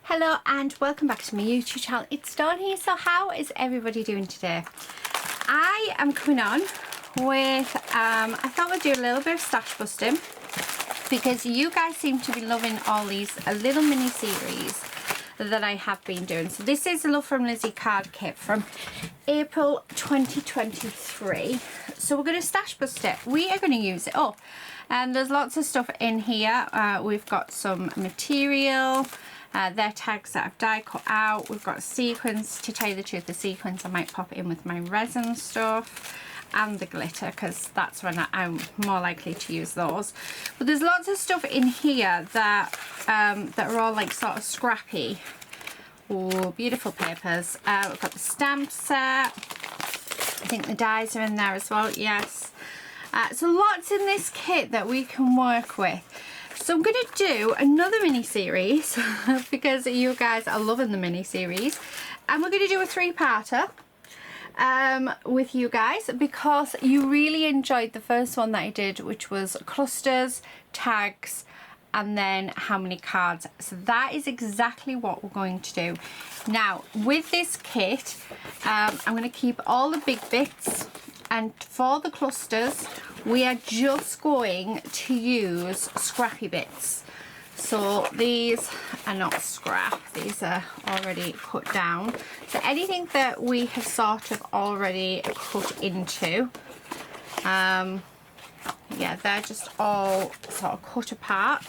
Hello and welcome back to my YouTube channel. It's Dawn here. So how is everybody doing today? I am coming on with, I thought we'd do a little bit of stash busting because you guys seem to be loving all these little mini series that I have been doing. So this is a Love from Lizi card kit from April 2023. So we're going to stash bust it. We are going to use it up. And there's lots of stuff in here. We've got some material. They're tags that I've die cut out. We've got sequins. To tell you the truth, the sequins I might pop in with my resin stuff and the glitter because that's when I'm more likely to use those. But there's lots of stuff in here that that are all like sort of scrappy. Oh, beautiful papers. We've got the stamp set. I think the dies are in there as well. Yes. So lots in this kit that we can work with. So I'm going to do another mini series because you guys are loving the mini series, and we're going to do a three-parter with you guys because you really enjoyed the first one that I did, which was clusters, tags, and then how many cards. So that is exactly what we're going to do. Now with this kit, I'm going to keep all the big bits, and for the clusters we are just going to use scrappy bits. So these are not scrap, these are already cut down. So anything that we have sort of already cut into, yeah, they're just all sort of cut apart.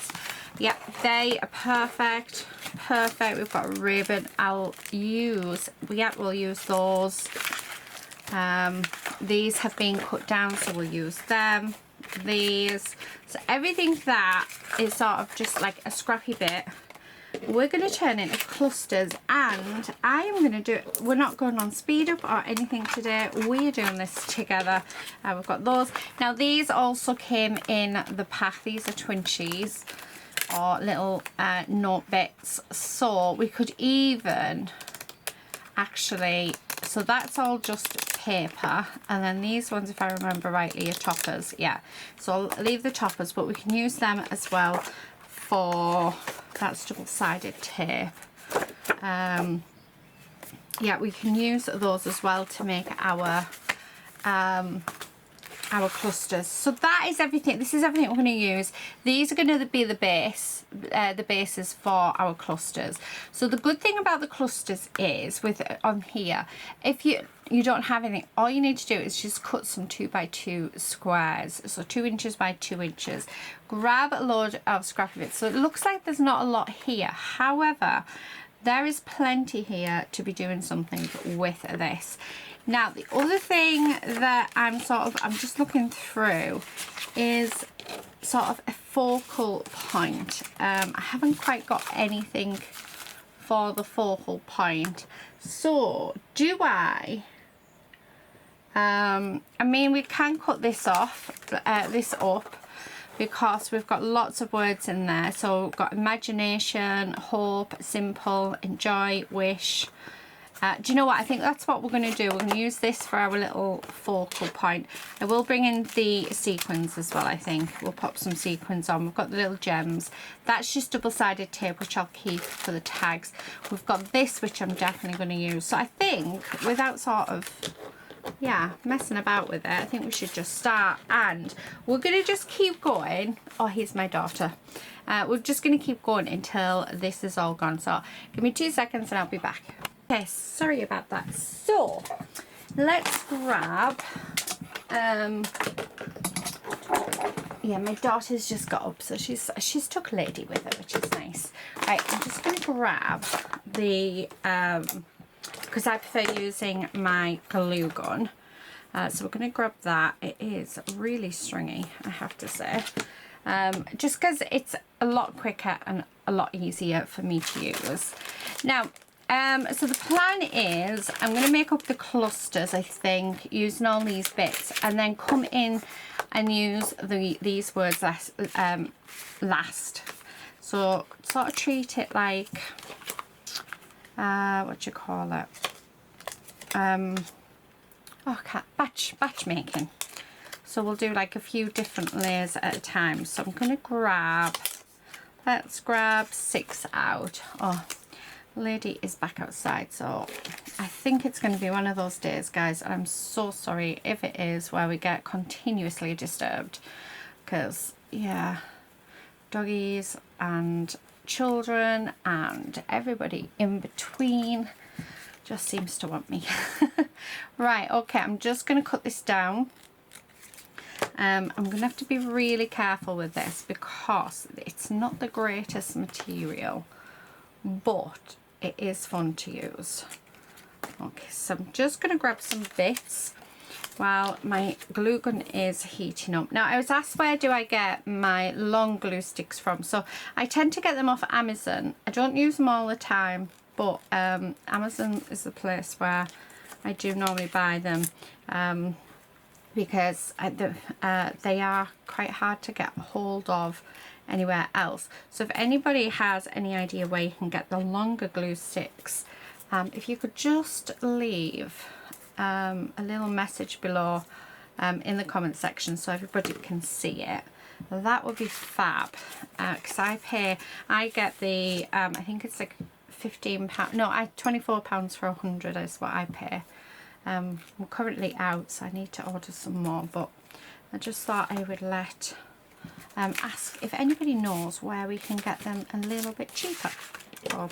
Yep, they are perfect. We've got a ribbon. We'll use those. These have been cut down, so we'll use them. These, so everything that is sort of just like a scrappy bit, we're going to turn into clusters. And I am going to do it, we're not going on speed up or anything today, we're doing this together. We've got those. Now these also came in the pack. These are twinchies or little note bits, so we could even actually, so that's all just paper, and then these ones, if I remember rightly, are toppers. Yeah, so I'll leave the toppers, but we can use them as well for, that's double-sided tape. Yeah, we can use those as well to make our clusters. So that is everything. This is everything we're going to use. These are going to be the base, the bases for our clusters. So the good thing about the clusters is with on here, if you don't have anything, all you need to do is just cut some 2x2 squares, so 2 inches by 2 inches. Grab a load of scrappy bits. So it looks like there's not a lot here, however there is plenty here to be doing something with this. Now the other thing that I'm just looking through is sort of a focal point. I haven't quite got anything for the focal point. So do I mean, we can cut this off, this up, because we've got lots of words in there. So we've got imagination, hope, simple, enjoy, wish. Do you know what? I think that's what we're going to do. We're going to use this for our little focal point. I will bring in the sequins as well, I think. We'll pop some sequins on. We've got the little gems. That's just double-sided tape, which I'll keep for the tags. We've got this, which I'm definitely going to use. So I think, without sort of, yeah, messing about with it, I think we should just start. And we're going to just keep going. Oh, here's my daughter. We're just going to keep going until this is all gone. So give me 2 seconds and I'll be back. Okay, sorry about that. So let's grab, yeah, my daughter's just got up, so she's took Lady with her, which is nice. Right, I'm just going to grab the, because I prefer using my glue gun. So we're going to grab that. It is really stringy, I have to say. Just because it's a lot quicker and a lot easier for me to use. Now, so the plan is I'm going to make up the clusters, I think, using all these bits, and then come in and use these words last. So sort of treat it like, what do you call it? Batch making. So we'll do like a few different layers at a time. So I'm going to grab, let's grab 6 out. Oh, lady is back outside, so I think it's going to be one of those days, guys. I'm so sorry if it is, where we get continuously disturbed, because yeah, doggies and children and everybody in between just seems to want me. Right, okay, I'm just going to cut this down. I'm going to have to be really careful with this because it's not the greatest material, but it is fun to use. Okay, so I'm just going to grab some bits while my glue gun is heating up. Now, I was asked where do I get my long glue sticks from. So I tend to get them off Amazon. I don't use them all the time, but Amazon is the place where I do normally buy them. Because they are quite hard to get hold of anywhere else. So if anybody has any idea where you can get the longer glue sticks, if you could just leave a little message below in the comment section so everybody can see it, that would be fab. Because I get the I think it's like £15, no, £24 for 100 is what I pay. I'm currently out, so I need to order some more, but I just thought I would ask if anybody knows where we can get them a little bit cheaper. Oh.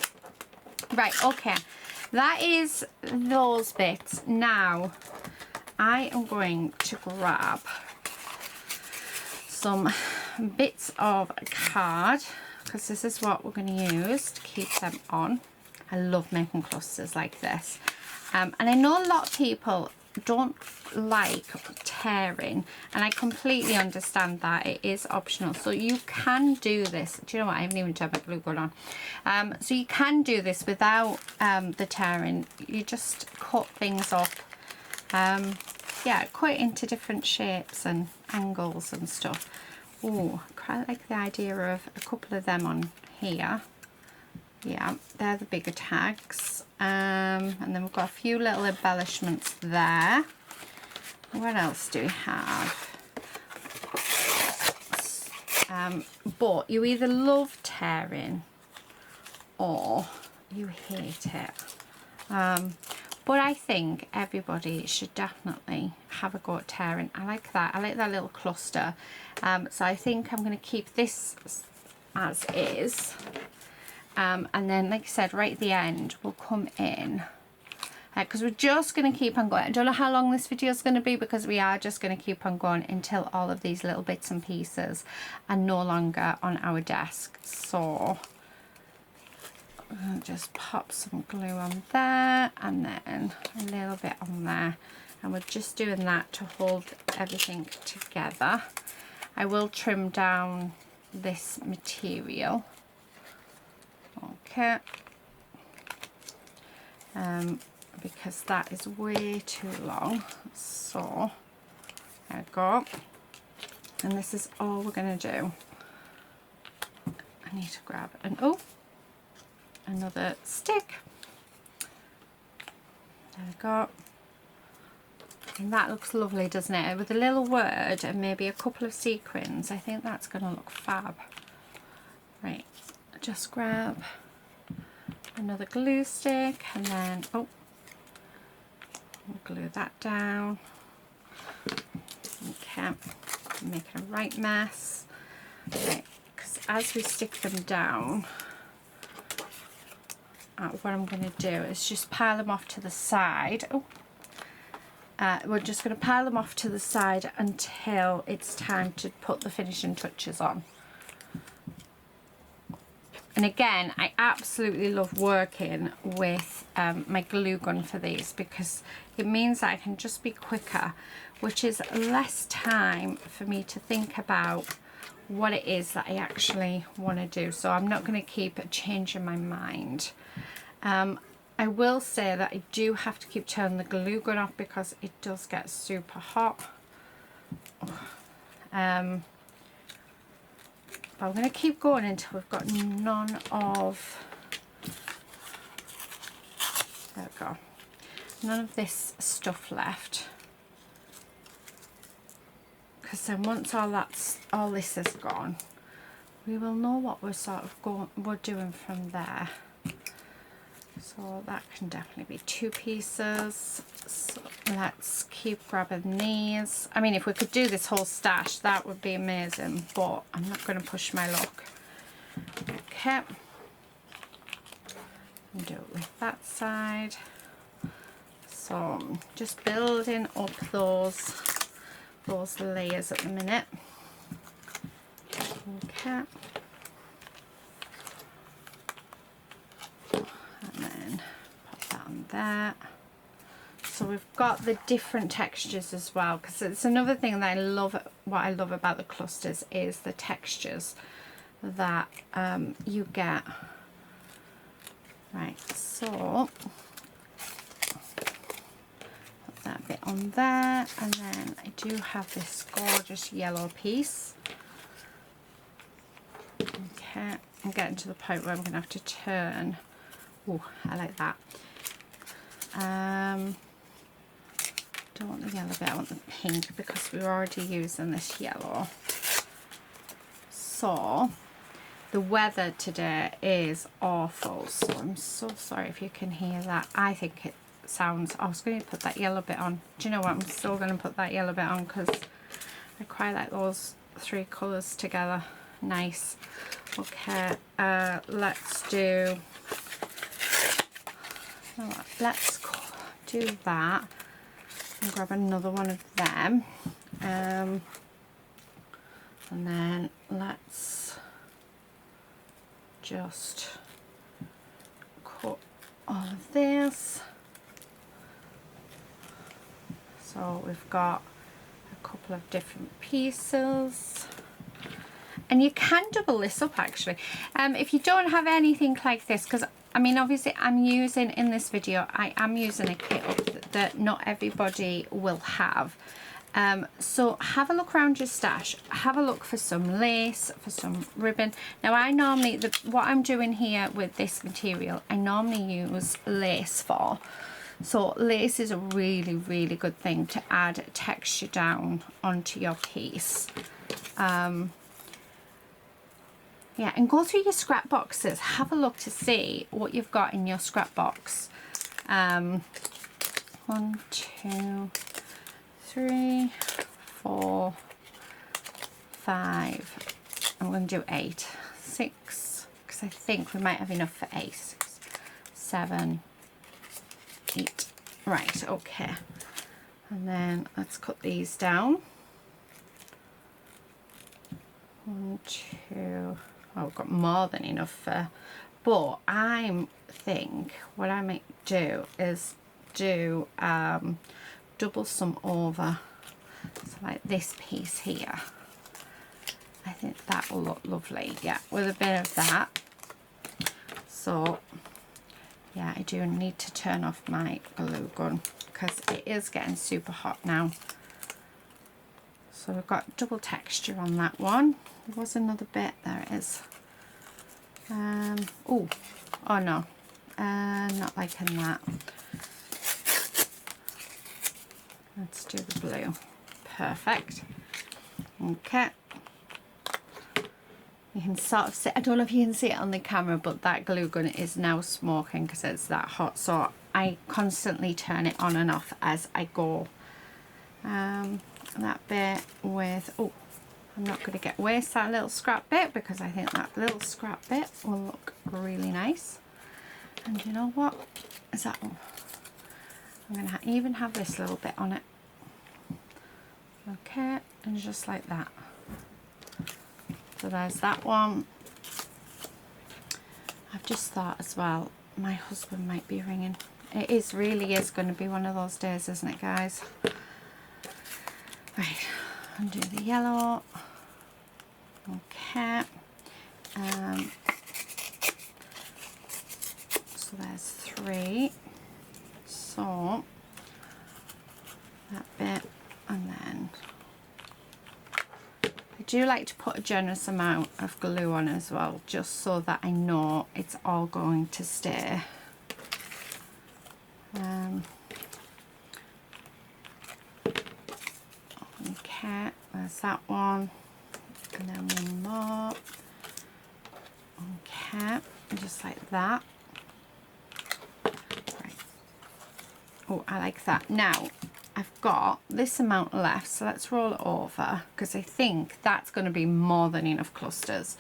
Right, okay, that is those bits. Now I am going to grab some bits of card, because this is what we're going to use to keep them on. I love making clusters like this. And I know a lot of people don't like tearing, and I completely understand that. It is optional, so you can do this. Do you know what? I haven't even turned my glue gun on. So you can do this without the tearing. You just cut things up. Yeah, cut it into different shapes and angles and stuff. Oh, I quite like the idea of a couple of them on here. Yeah, they're the bigger tags. And then we've got a few little embellishments there. What else do we have? But you either love tearing or you hate it. But I think everybody should definitely have a go at tearing. I like that. I like that little cluster. So I think I'm going to keep this as is. And then, like I said, right at the end, we'll come in. Because we're just going to keep on going. I don't know how long this video is going to be, because we are just going to keep on going until all of these little bits and pieces are no longer on our desk. So I'll just pop some glue on there, and then a little bit on there. And we're just doing that to hold everything together. I will trim down this material. Okay, because that is way too long. So there we go, and this is all we're going to do. I need to grab another stick. There we go, and that looks lovely, doesn't it? With a little word and maybe a couple of sequins, I think that's going to look fab. Right, just grab another glue stick, and then we'll glue that down. Okay, I'm making a right mess. Right, because as we stick them down, what I'm going to do is just pile them off to the side. We're just going to pile them off to the side until it's time to put the finishing touches on. And again, I absolutely love working with my glue gun for these, because it means that I can just be quicker, which is less time for me to think about what it is that I actually want to do. So I'm not going to keep changing my mind. I will say that I do have to keep turning the glue gun off because it does get super hot. But I'm going to keep going until we've got none of, there we go, none of this stuff left. Because then once all this is gone, we will know what we're doing from there. So that can definitely be 2 pieces. So let's keep grabbing these. I mean, if we could do this whole stash, that would be amazing, but I'm not going to push my luck. Okay. And do it with that side. So just building up those layers at the minute. Okay. And then pop that on there. So we've got the different textures as well, because it's another thing that I love. What I love about the clusters is the textures that you get. Right, so put that bit on there, and then I do have this gorgeous yellow piece. Okay, I'm getting to the point where I'm going to have to turn. Oh, I like that. Don't want the yellow bit, I want the pink, because we're already using this yellow. So the weather today is awful, so I'm so sorry if you can hear that. I think it sounds, I was going to put that yellow bit on. Do you know what, I'm still going to put that yellow bit on because I quite like those 3 colours together. Nice. Okay, let's do that and grab another one of them, and then let's just cut all of this. So we've got a couple of different pieces, and you can double this up actually if you don't have anything like this, because I mean obviously I'm using in this video, I am using a kit up that not everybody will have. So have a look around your stash, have a look for some lace, for some ribbon. Now I normally, what I'm doing here with this material, I normally use lace for. So lace is a really, really good thing to add texture down onto your piece. Yeah, and go through your scrap boxes, have a look to see what you've got in your scrap box. 1, 2, 3, 4, 5, I'm going to do 8, 6, because I think we might have enough for 8, 6, 7, 8, right, okay, and then let's cut these down. 1, 2, oh, I've got more than enough for, but I think what I might do is do double some over, so like this piece here. I think that will look lovely, yeah, with a bit of that. So yeah, I do need to turn off my glue gun because it is getting super hot now. So we've got double texture on that one. There was another bit, there it is. Oh no, not liking that. Let's do the blue. Perfect. Okay. You can sort of see, I don't know if you can see it on the camera, but that glue gun is now smoking because it's that hot. So I constantly turn it on and off as I go. That bit with, oh, I'm not going to waste that little scrap bit because I think that little scrap bit will look really nice. And you know what? Is that one? I'm going to even have this little bit on it. Okay, and just like that. So there's that one. I've just thought as well, my husband might be ringing. It really is going to be one of those days, isn't it, guys? Right, undo the yellow. Okay. So there's 3. So that bit, and then I do like to put a generous amount of glue on as well, just so that I know it's all going to stay. Okay, there's that one, and then one more. Okay, just like that. Oh, I like that. Now, I've got this amount left, so let's roll it over because I think that's going to be more than enough clusters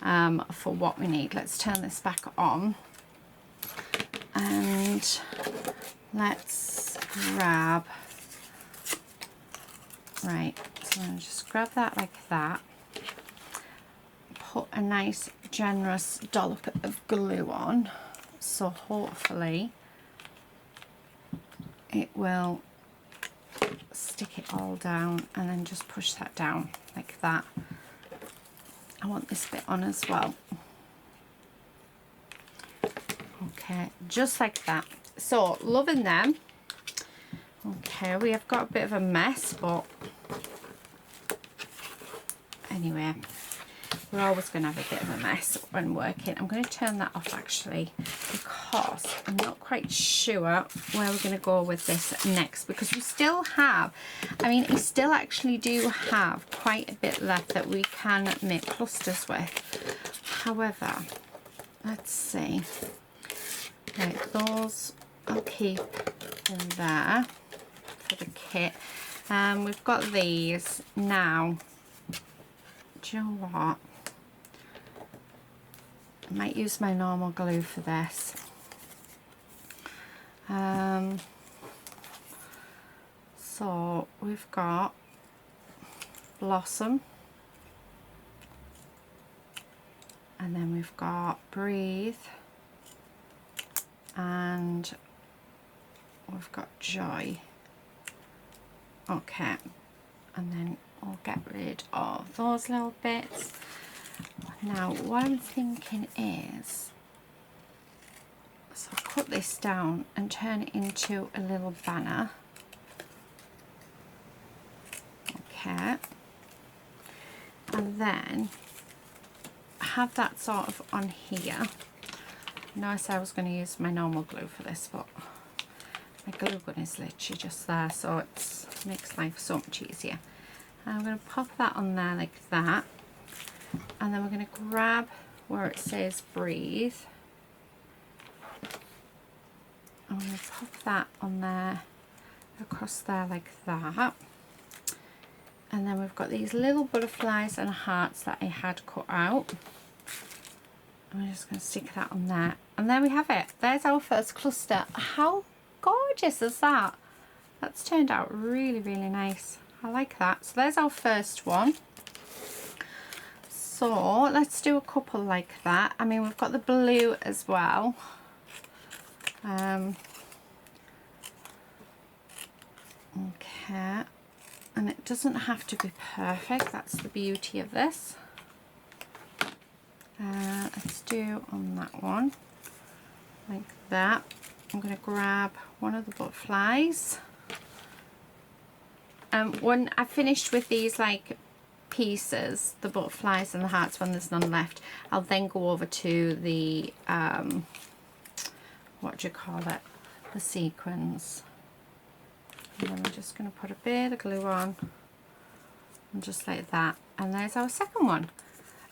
for what we need. Let's turn this back on and let's grab, right, so I'm going to just grab that like that, put a nice generous dollop of glue on, so hopefully it will stick it all down, and then just push that down like that. I want this bit on as well. Okay, just like that. So loving them. Okay, we have got a bit of a mess, but anyway, we're always going to have a bit of a mess when working. I'm going to turn that off actually because I'm not quite sure where we're going to go with this next, because we still have, I mean, we still actually do have quite a bit left that we can make clusters with. However, let's see. Right, those I'll keep in there for the kit. We've got these now. Do you know what? I might use my normal glue for this. So we've got Blossom, and then we've got Breathe, and we've got Joy. Okay, and then I'll get rid of those little bits. Now what I'm thinking is, so I'll cut this down and turn it into a little banner. Okay, and then have that sort of on here. Now I said I was going to use my normal glue for this, but my glue gun is literally just there, so it makes life so much easier. And I'm going to pop that on there like that, and then we're going to grab where it says Breathe. I'm going to pop that on there, across there like that. And then we've got these little butterflies and hearts that I had cut out. I'm just going to stick that on there. And there we have it. There's our first cluster. How gorgeous is that? That's turned out really, really nice. I like that. So there's our first one. So let's do a couple like that. I mean, we've got the blue as well. Okay. And it doesn't have to be perfect. That's the beauty of this. Let's do on that one like that. I'm going to grab one of the butterflies. When I finished with these like pieces, the butterflies and the hearts, when there's none left, I'll then go over to the what do you call it, the sequins. And then I'm just going to put a bit of glue on, and just like that, and there's our second one.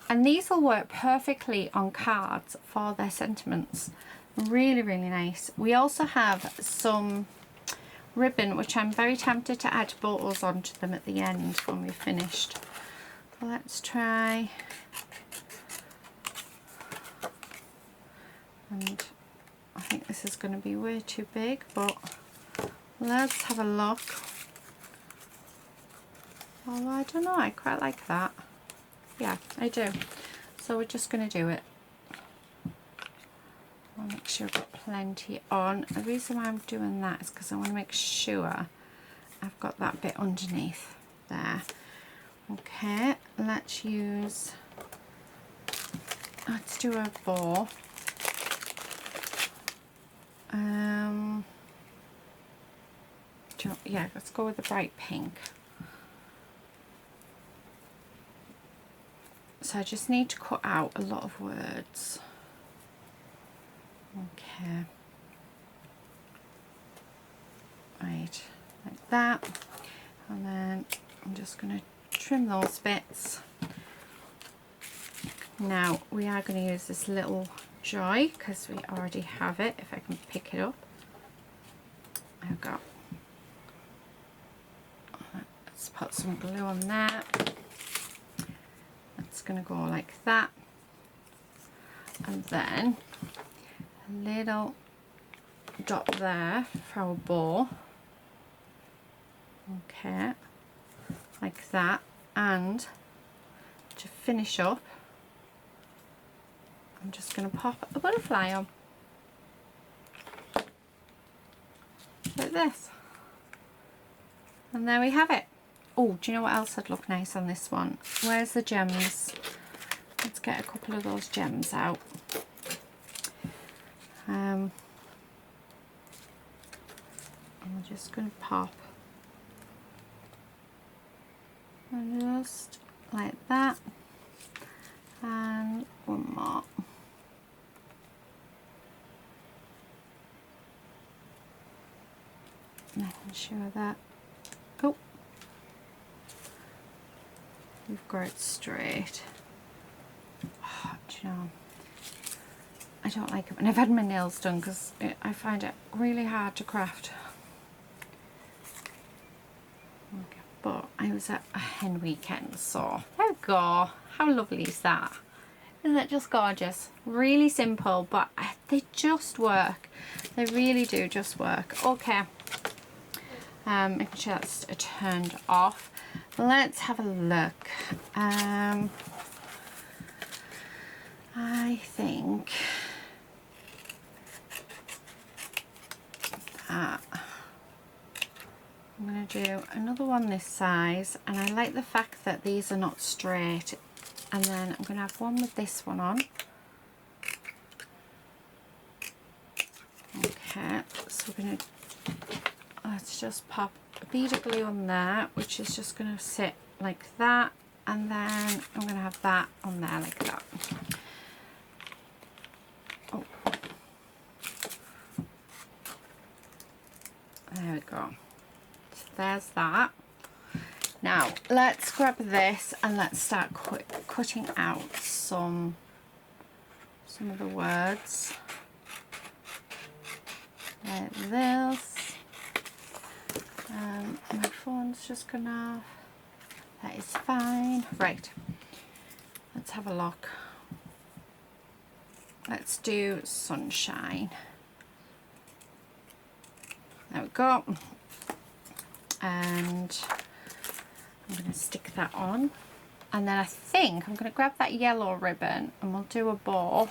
And these will work perfectly on cards for their sentiments. Really, really nice. We also have some ribbon, which I'm very tempted to add bottles onto them at the end when we've finished. So let's try, and I think this is going to be way too big, but let's have a look. Although I don't know, I quite like that. Yeah, I do. So we're just going to do it. I'll make sure I've got plenty on. The reason why I'm doing that is because I want to make sure I've got that bit underneath there. Okay, let's do a bow. Yeah, let's go with the bright pink. So I just need to cut out a lot of words. Okay. Right, like that. And then I'm just going to trim those bits. Now we are going to use this little Joy because we already have it, if I can pick it up. There we go. Let's put some glue on there. It's going to go like that. And then a little dot there for our bow. Okay, like that. And to finish up, I'm just going to pop a butterfly on. Like this. And there we have it. Oh, do you know what else would look nice on this one? Where's the gems? Let's get a couple of those gems out. I'm just going to pop and just like that, and one more. Making sure that, oh, we've got it straight. Oh, do you know, I don't like it when I've had my nails done because I find it really hard to craft. Okay, but I was at a hen weekend, so there we go. How lovely is that? Isn't that just gorgeous? Really simple, but they just work. They really do just work. Okay. Making sure that's turned off. Let's have a look. I think that I'm going to do another one this size, and I like the fact that these are not straight. And then I'm going to have one with this one on. Okay, so we're going to, let's just pop a bead of glue on there, which is just going to sit like that, and then I'm going to have that on there like that. Oh. There we go. So there's that. Now let's grab this and let's start cutting out some of the words like this. My phone's just gone off. That is fine. Right, let's have a look. Let's do sunshine. There we go. And I'm going to stick that on, and then I think I'm going to grab that yellow ribbon and we'll do a bow.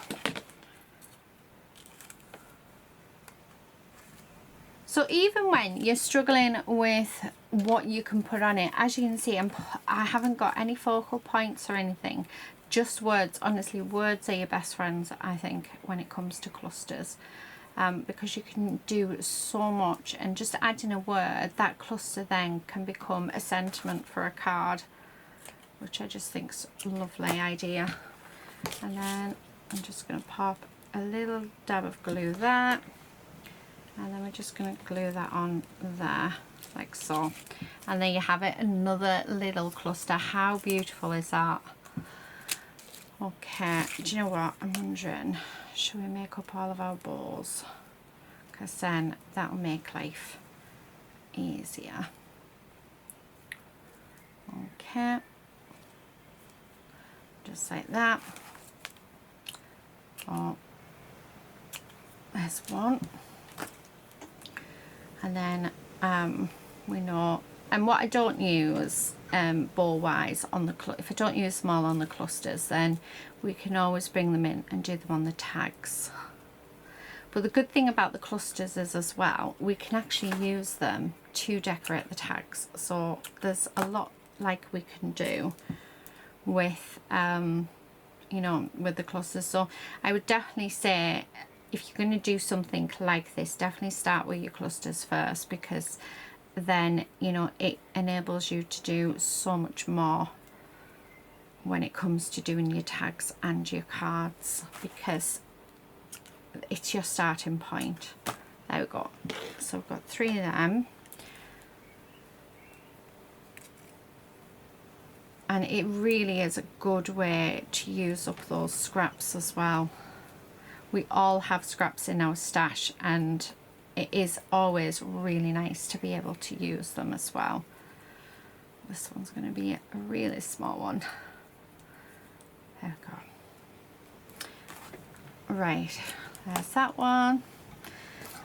So even when you're struggling with what you can put on it, as you can see, I haven't got any focal points or anything, just words. Honestly, words are your best friends, I think, when it comes to clusters. Because you can do so much, and just adding a word, that cluster then can become a sentiment for a card, which I just think's a lovely idea. And then I'm just going to pop a little dab of glue there, and then we're just going to glue that on there like so, and there you have it, another little cluster. How beautiful is that? Okay, do you know what I'm wondering? Should we make up all of our balls? Because then that'll make life easier. Okay, just like that. Oh, there's one. And then we know, and what I don't use ball wise on the if I don't use small on the clusters, then we can always bring them in and do them on the tags. But the good thing about the clusters is as well, we can actually use them to decorate the tags. So there's a lot like we can do with you know, with the clusters. So I would definitely say, if you're going to do something like this, definitely start with your clusters first, because then, you know, it enables you to do so much more when it comes to doing your tags and your cards, because it's your starting point. There we go. So we've got 3 of them, and it really is a good way to use up those scraps as well. We all have scraps in our stash, and it is always really nice to be able to use them as well. This one's going to be a really small one. There we go. Right, there's that one.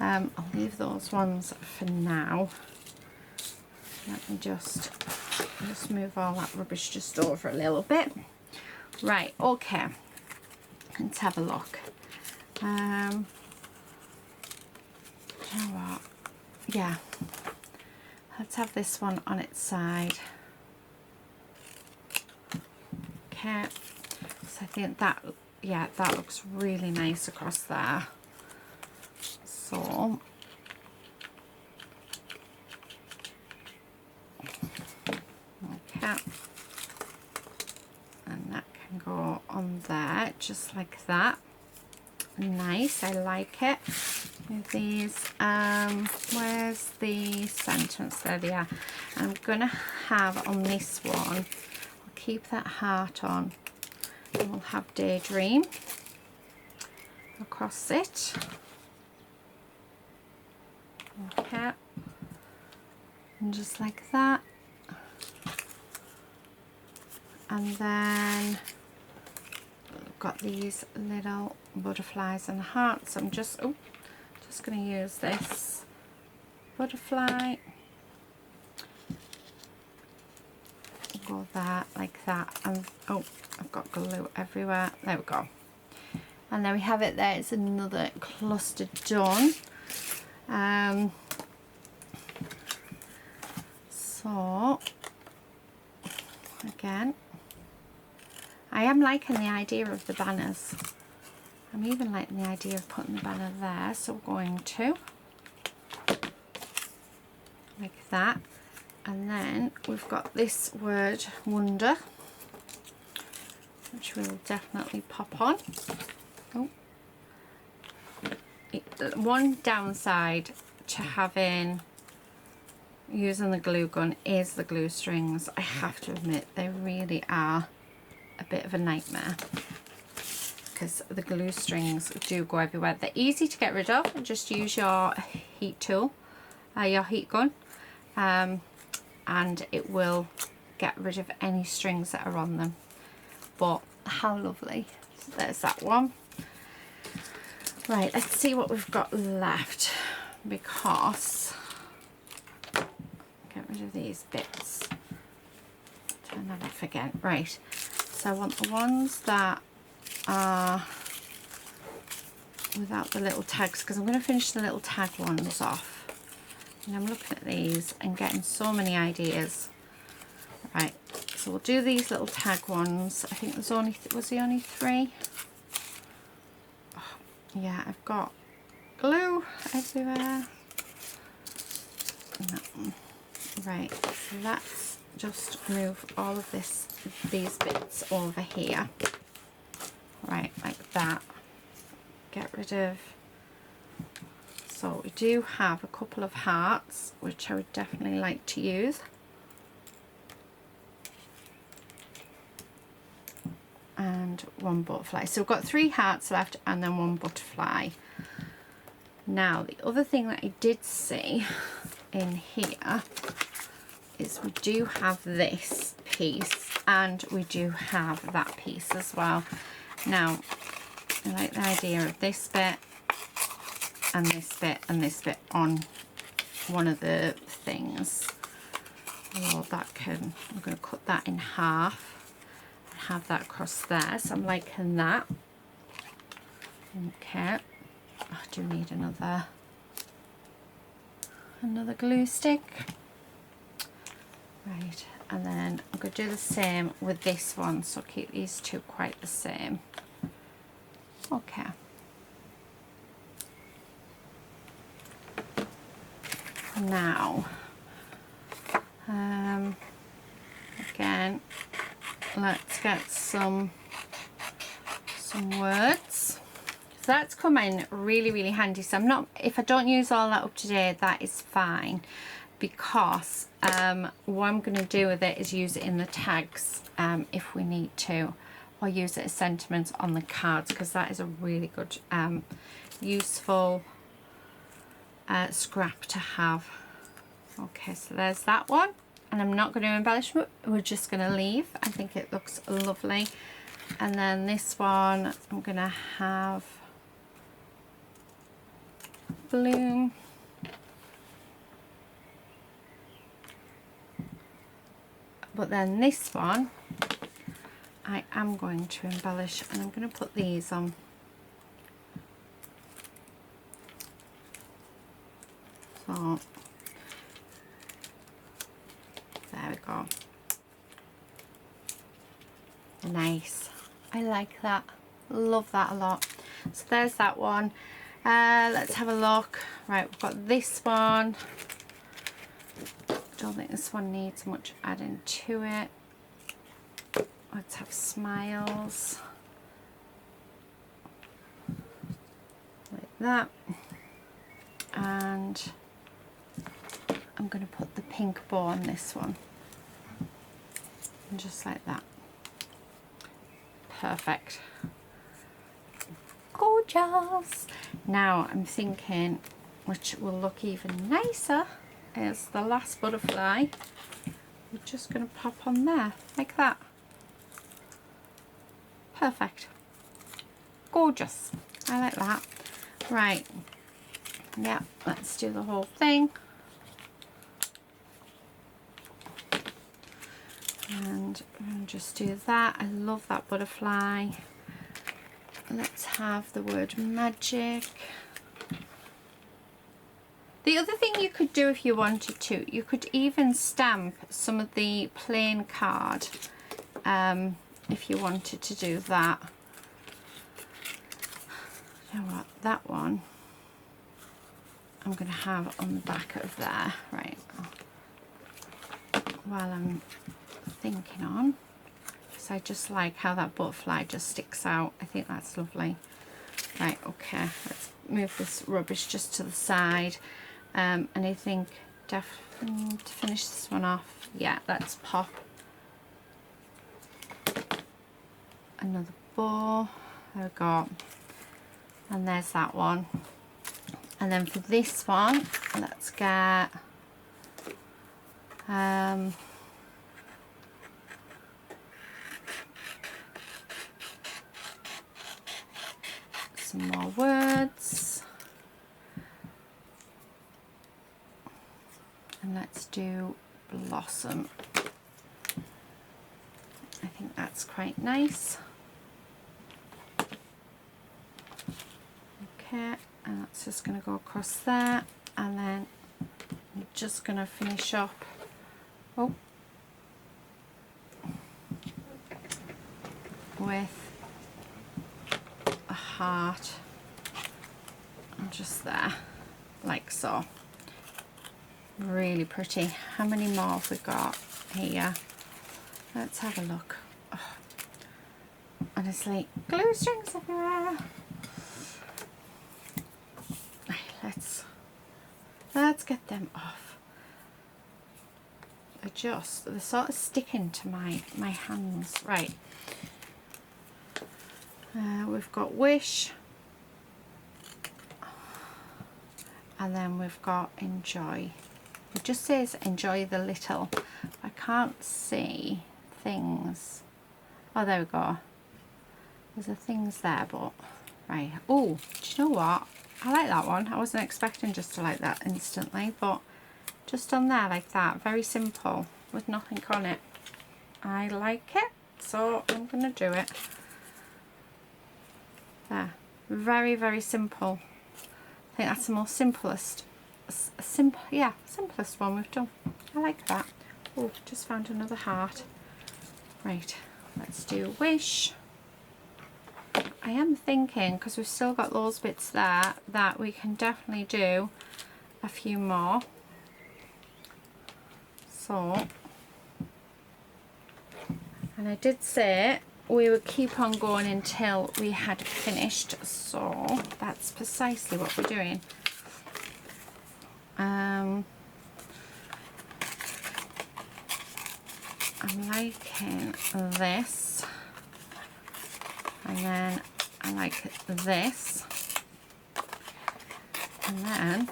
I'll leave those ones for now. Let me just move all that rubbish just over a little bit. Right, okay. Let's have a look. You know what? Yeah. Let's have this one on its side. Okay. So I think that, yeah, that looks really nice across there. So okay, and that can go on there just like that. Nice, I like it. With these, where's the sentence? There they are. I'm gonna have on this one, I'll keep that heart on, and we'll have Daydream across it. Okay, and just like that. And then I've got these little butterflies and hearts. I'm just going to use this butterfly. Go there like that, and oh, I've got glue everywhere. There we go. And there we have it. There, it's another cluster done. So again, I am liking the idea of the banners. I'm even liking the idea of putting the banner there, so we're going to like that. And then we've got this word wonder, which will definitely pop on. Oh. One downside to using the glue gun is the glue strings. I have to admit, they really are a bit of a nightmare because the glue strings do go everywhere. They're easy to get rid of, and just use your heat tool, your heat gun, and it will get rid of any strings that are on them. But how lovely. So there's that one. Right, let's see what we've got left, because get rid of these bits. Turn that off again. Right, so I want the ones that are without the little tags, because I'm going to finish the little tag ones off. And I'm looking at these and getting so many ideas. Right, so we'll do these little tag ones. I think there's only, was there only 3? Oh, yeah, I've got glue everywhere. No. Right, so let's just move all of these bits over here. Right, like that. Get rid of. So we do have a couple of hearts, which I would definitely like to use. And one butterfly. So we've got 3 hearts left and then 1 butterfly. Now, the other thing that I did see in here is we do have this piece and we do have that piece as well. Now, I like the idea of this bit and this bit and this bit on one of the things. Oh, that can, I'm going to cut that in half and have that across there. So I'm liking that. Okay, I do need another glue stick. Right, and then I'm going to do the same with this one, so keep these two quite the same. Okay. Now, again, let's get some words. So that's come in really handy. So I'm not, if I don't use all that up today, that is fine, because what I'm going to do with it is use it in the tags if we need to, or use it as sentiments on the cards, because that is a really good useful scrap to have. Okay, so there's that one, and I'm not going to embellish it, we're just going to leave. I think it looks lovely. And then this one I'm going to have bloom. But then this one I am going to embellish, and I'm going to put these on. So there we go. Nice. I like that. Love that a lot. So there's that one. Let's have a look. Right, we've got this one. Don't think this one needs much adding to it. Let's have smiles. Like that. And I'm going to put the pink bow on this one. And just like that. Perfect. Gorgeous. Now I'm thinking, which will look even nicer, is the last butterfly. We're just going to pop on there like that. Perfect. Gorgeous. I like that. Right. Yeah, let's do the whole thing. And I'm going to just do that. I love that butterfly. Let's have the word magic. The other thing you could do if you wanted to, you could even stamp some of the plain card if you wanted to do that. You know what, that one I'm going to have on the back of there. Right. While I'm thinking on, because I just like how that butterfly just sticks out. I think that's lovely. Right, okay, let's move this rubbish just to the side. And I think to finish this one off, yeah, let's pop another bow. There we go. And there's that one. And then for this one, let's get some more words, and let's do blossom. I think that's quite nice. Okay, and that's just going to go across there, and then I'm just going to finish up. Oh, with a heart, and just there, like so. Really pretty. How many more have we got here? Let's have a look. Oh, honestly, glue strings everywhere. Let's get them off. They're sort of sticking to my hands. Right. We've got wish, and then we've got enjoy. It just says enjoy the little. I can't see things. Oh, there we go. There's a things there, but right. Oh, do you know what? I like that one. I wasn't expecting just to like that instantly, but just on there like that, very simple with nothing on it. I like it, so I'm gonna do it. There, very, very simple. I think that's the most simplest one we've done. I like that. Oh, just found another heart. Right, let's do wish. I am thinking, because we've still got those bits there, that we can definitely do a few more. So, and I did say we would keep on going until we had finished, so that's precisely what we're doing. I'm liking this, and then I like this, and then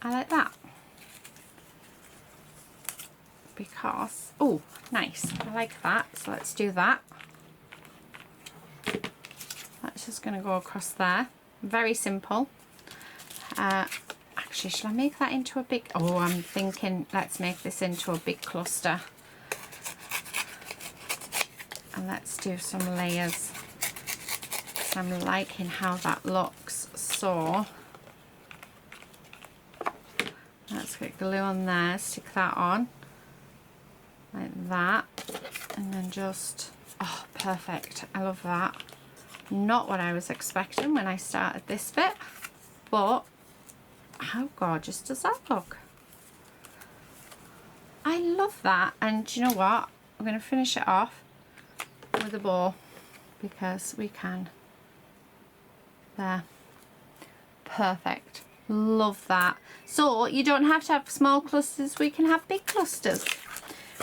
I like that. Because, oh, nice. I like that. So let's do that. That's just going to go across there. Very simple. Actually, shall I make that into a big... Oh, I'm thinking let's make this into a big cluster. And let's do some layers. I'm liking how that looks. So let's get glue on there, stick that on like that, and then just, oh, perfect. I love that. Not what I was expecting when I started this bit, but how gorgeous does that look? I love that. And do you know what, I'm going to finish it off with a bow because we can. There, perfect. Love that. So you don't have to have small clusters, we can have big clusters,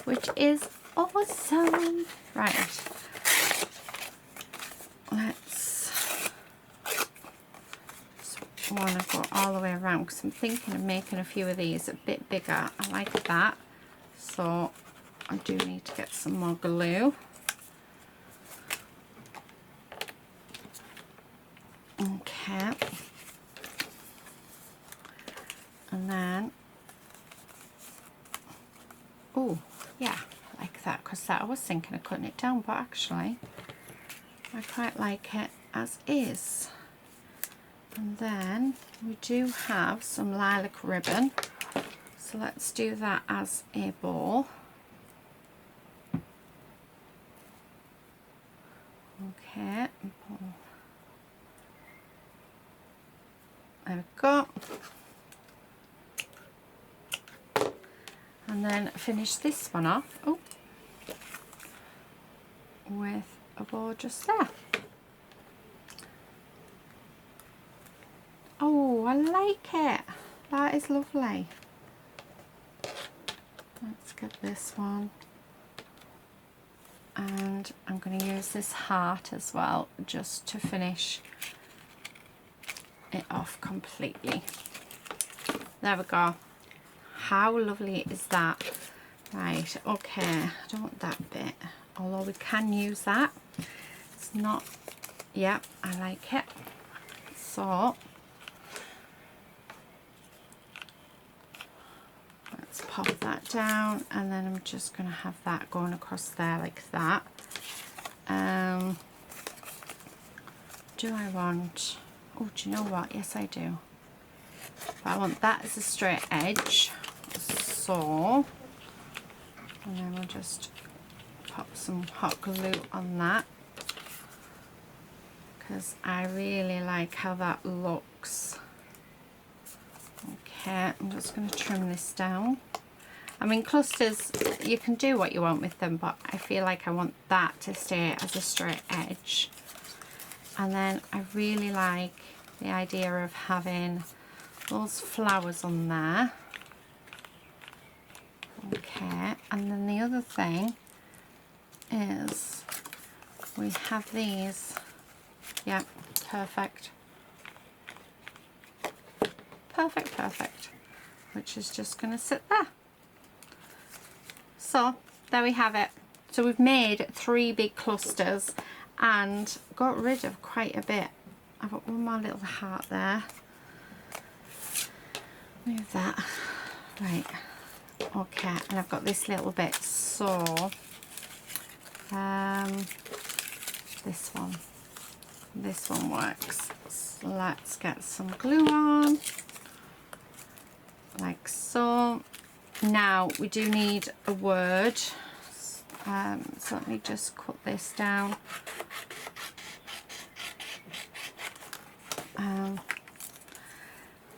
which is awesome. Right, let's want to go all the way around because I'm thinking of making a few of these a bit bigger. I like that. So I do need to get some more glue. Okay, and then, oh yeah, like that, because that I was thinking of cutting it down, but actually I quite like it as is. And then we do have some lilac ribbon, so let's do that as a bow. Okay, there we go. And then finish this one off, oh, with a bow just there. Oh, I like it. That is lovely. Let's get this one. And I'm going to use this heart as well, just to finish it off completely. There we go. How lovely is that? Right, okay, I don't want that bit, although we can use that. It's not, yeah, I like it. So let's pop that down, and then I'm just going to have that going across there like that. Do I want, oh, do you know what, yes I do, but I want that as a straight edge. So, and then we'll just pop some hot glue on that because I really like how that looks. Okay, I'm just going to trim this down. I mean, clusters, you can do what you want with them, but I feel like I want that to stay as a straight edge. And then I really like the idea of having those flowers on there. Okay, and then the other thing is we have these. Yeah, perfect. Perfect, perfect. Which is just going to sit there. So there we have it. So we've made 3 big clusters and got rid of quite a bit. I've got one more little heart there. Move that. Right. Okay, and I've got this little bit. So this one works. So let's get some glue on, like so. Now we do need a word, so let me just cut this down.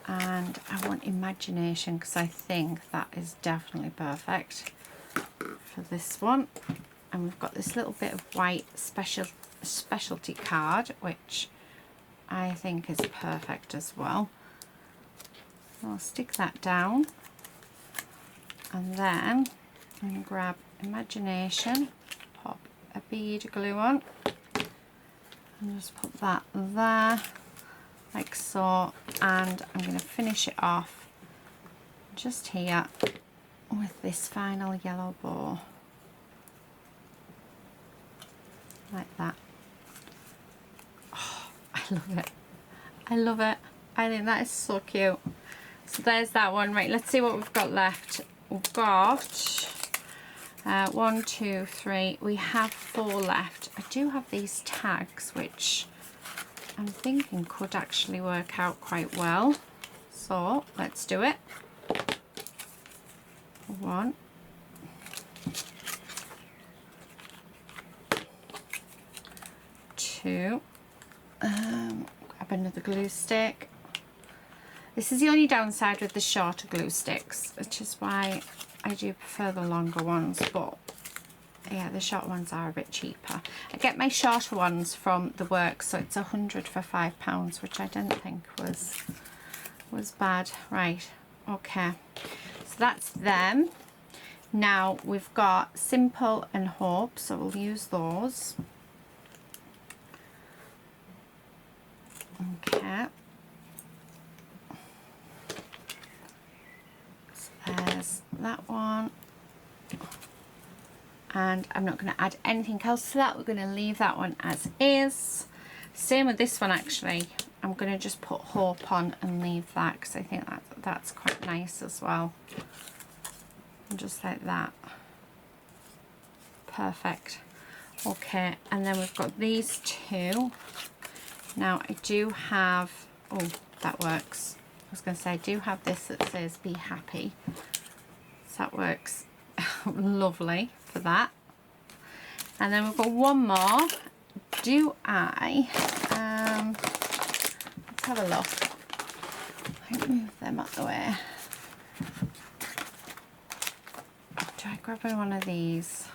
And I want imagination because I think that is definitely perfect for this one. And we've got this little bit of white specialty card, which I think is perfect as well. I'll stick that down, and then I'm going to grab imagination, pop a bead of glue on, and just put that there like so, and I'm going to finish it off just here with this final yellow bow, like that. Oh, I love it. I love it. I think that is so cute. So there's that one. Right, let's see what we've got left. We've got 1, 2, 3. We have 4 left. I do have these tags, which I'm thinking could actually work out quite well. So let's do it. 1, 2. Grab another glue stick. This is the only downside with the shorter glue sticks, which is why I do prefer the longer ones, but yeah, the short ones are a bit cheaper. I get my shorter ones from the Works, so it's 100 for £5, which I didn't think was bad. Right, okay, so that's them. Now we've got Simple and Hope, so we'll use those. Okay. So there's that one. And I'm not going to add anything else to that. We're going to leave that one as is. Same with this one actually. I'm going to just put Hope on and leave that because I think that's quite nice as well. And just like that. Perfect. Okay, and then we've got these two. Now I do have, oh, that works. I was going to say I do have this that says be happy. So that works lovely for that. And then we've got one more. Do I, let's have a look. I'll move them out the way. Do I grab one of these?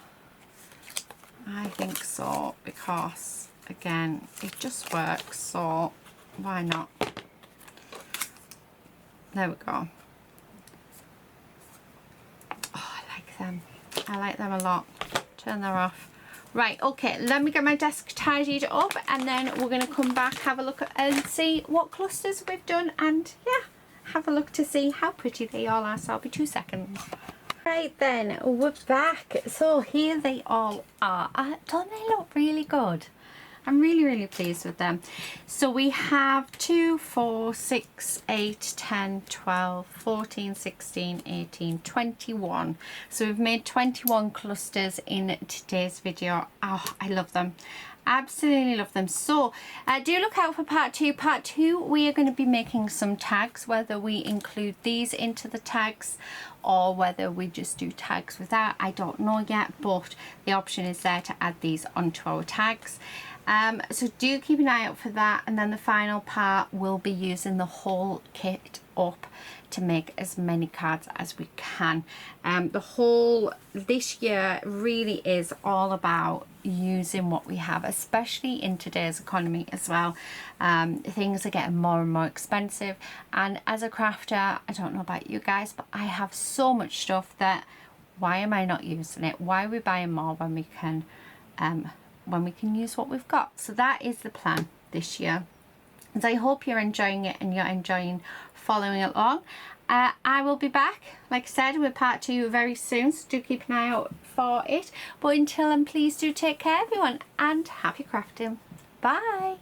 I think so, because again it just works, so why not? There we go. Oh, I like them. I like them a lot. Turn them off. Right, okay, let me get my desk tidied up and then we're going to come back, have a look at and see what clusters we've done, and yeah, have a look to see how pretty they all are. So I'll be 2 seconds. Right then, we're back. So here they all are. Don't they look really good? I'm really pleased with them. So we have 2, 4, 6, 8, 10, 12, 14, 16, 18, 21. So we've made 21 clusters in today's video. Oh, I love them. Absolutely love them. So do look out for part 2. Part 2, we are going to be making some tags, whether we include these into the tags or whether we just do tags without, I don't know yet, but the option is there to add these onto our tags. So do keep an eye out for that, and then the final part will be using the whole kit up to make as many cards as we can. This year really is all about using what we have, especially in today's economy as well. Things are getting more and more expensive, and as a crafter, I don't know about you guys, but I have so much stuff that why am I not using it? Why are we buying more when we can use what we've got? So that is the plan this year, and I hope you're enjoying it and you're enjoying following along. I will be back, like I said, with part 2 very soon, so do keep an eye out for it. But until then, please do take care everyone, and happy crafting. Bye.